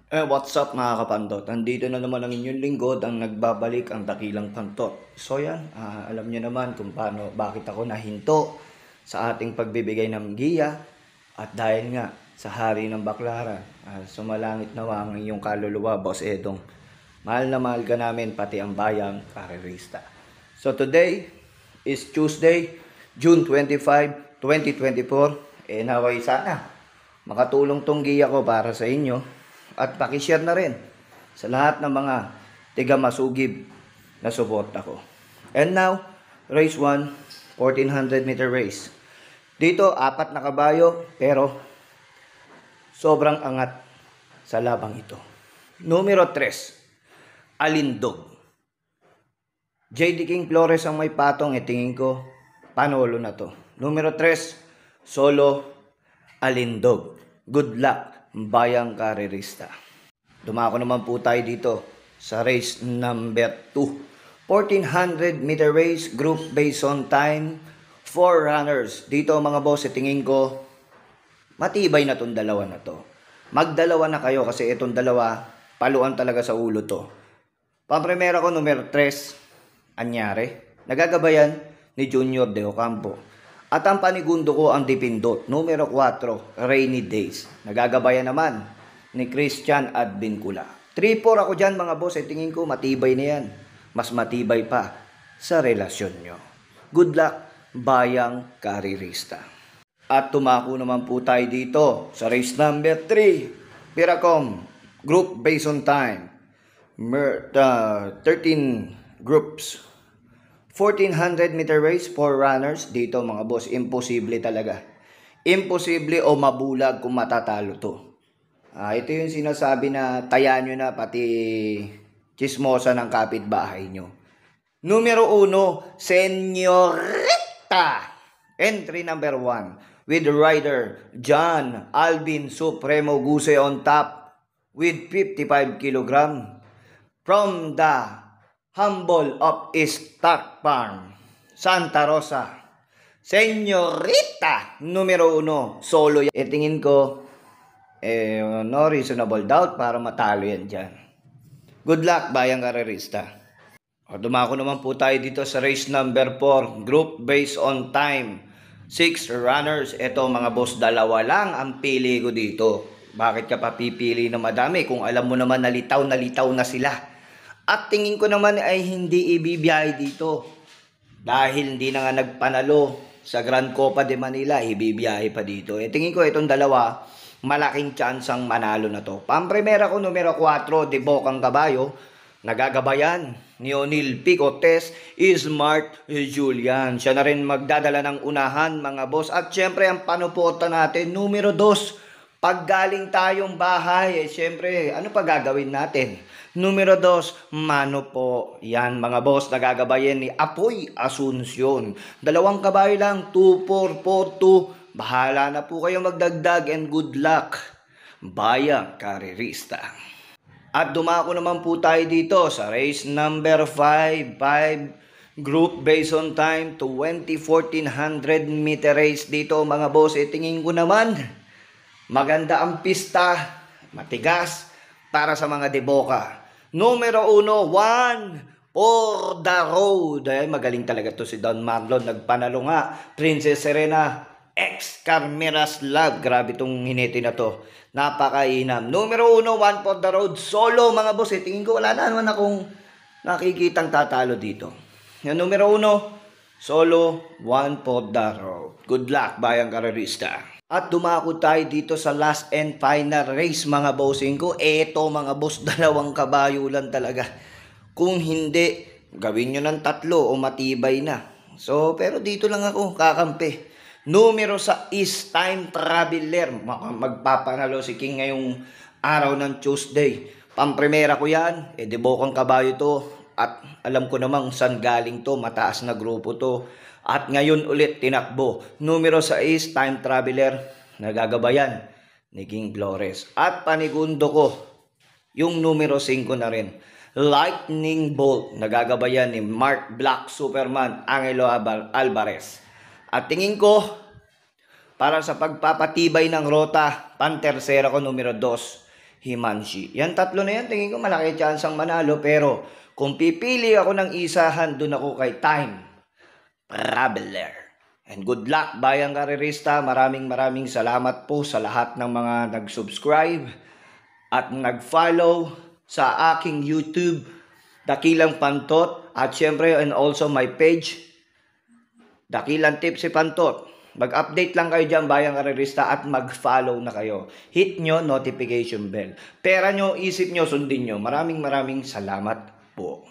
What's up mga kapandot? Nandito na naman ang inyong lingkod ang nagbabalik ang dakilang pantot. So yan, alam niyo naman kung paano, bakit ako nahinto sa ating pagbibigay ng giya. At dahil nga sa hari ng baklaran, sumalangit nawa ang iyong kaluluwa, Boss Edong. Mahal na mahal ka namin, pati ang bayang karerista. So today is Tuesday, June 25, 2024. Naway sana makatulong tong giya ko para sa inyo. At pakishare na rin sa lahat ng mga tiga-masugib na suporta ko. And now, race 1, 1400 meter race. Dito, 4 na kabayo, pero sobrang angat sa labang ito. Numero 3, Alindog. JD King Flores ang may patong, tingin ko, panolo na to. Numero 3, Solo Alindog. Good luck, bayang karerista. Dumako naman po tayo dito sa race number 2. 1400 meter race, group based on time, 4 runners. Dito mga boss, tingin ko, matibay na itong dalawa na to. Magdalawa na kayo kasi itong dalawa, paluan talaga sa ulo to. Pampremera ko, numero 3, Anyare. Nagagabayan ni Junior De Ocampo. At ang panigundo ko ang Dipindot, numero 4, Rainy Days. Nagagabayan naman ni Christian Advincula. 3-4 ako dyan mga boss, tingin ko matibay na yan. Mas matibay pa sa relasyon nyo. Good luck, bayang karerista. At tumako naman po tayo dito sa race number 3, Piracom, group based on time. 13 groups. 1400 meter race, 4 runners. Dito mga boss, imposible talaga. Imposible o mabulag kung matatalo to. Ito yung sinasabi na taya nyo na pati chismosa ng kapitbahay nyo. Numero 1, Senyorita. Entry number 1 with rider John Alvin Supremo Guse on top with 55 kg from the Humble of Stark Farm, Santa Rosa. Senyorita, numero 1, solo yan. Tingin ko, no reasonable doubt para matalo yan dyan. Good luck, bayang karerista. Dumako naman po tayo dito sa race number 4, group based on time. 6 runners. Ito mga boss, dalawa lang ang pili ko dito. Bakit ka pa pipili na madami kung alam mo naman nalitaw na sila? At tingin ko naman ay hindi ibibiyahe dito. Dahil hindi na nga nagpanalo sa Grand Copa de Manila, ibibiyahe pa dito. Tingin ko itong dalawa, malaking chance ang manalo na to. Pampremera ko, numero 4, De Bocang Caballo. Nagagabayan ni O'Neil Picotes, Smart Julian. Siya na rin magdadala ng unahan mga boss. At syempre ang panuporta natin, numero 2. Pag galing tayong bahay, syempre, ano pa gagawin natin? Numero 2, Mano po. Yan mga boss, nagagabayan ni Apoy Asuncion. 2 kabayo lang, 2-4, 4-2. Bahala na po kayo magdagdag and good luck, bayang karerista. At dumako naman po tayo dito sa race number 5, group based on time, 1400 meter race. Dito mga boss, tingin ko naman, maganda ang pista, matigas para sa mga deboka. Numero 1, for the road. Magaling talaga to si Don Marlon. Nagpanalo nga, Princess Serena, ex Carmeras Love. Grabe tong hinete na to. Napakainam. Numero 1, for the road. Solo mga boss. Tingin ko wala na naman akong nakikitang tatalo dito. Yung numero 1, solo, 1 for the road. Good luck, bayang karerista. At dumako tayo dito sa last and final race mga bossing ko. Eto mga boss, 2 kabayo lang talaga. Kung hindi, gawin nyo ng 3 o matibay na. So, pero dito lang ako kakampi. Numero 6, Time Traveler. Magpapanalo si King ngayong araw ng Tuesday. Pampremera ko yan. De Bocang kabayo to. At alam ko namang saan galing to. Mataas na grupo to. At ngayon ulit tinakbo. Numero 6, Time Traveler. Nagagabayan ni King Flores. At panigundo ko, yung numero 5 na rin, Lightning Bolt. Nagagabayan ni Mark Black Superman Angelo Alvarez. At tingin ko, para sa pagpapatibay ng rota, pantersera ko numero 2, Himanshi. Yan tatlo na yan, tingin ko malaki chance ang manalo, pero kung pipili ako ng isahan, dun ako kay Time Traveler. And good luck, bayang karerista. Maraming salamat po sa lahat ng mga nag-subscribe at nag-follow sa aking YouTube, Dakilang Pantot. At syempre, and also my page, Dakilang Tips si Pantot. Mag-update lang kayo dyan, bayang karerista, at mag-follow na kayo. Hit nyo notification bell. Pera nyo, isip nyo, sundin nyo. Maraming salamat po.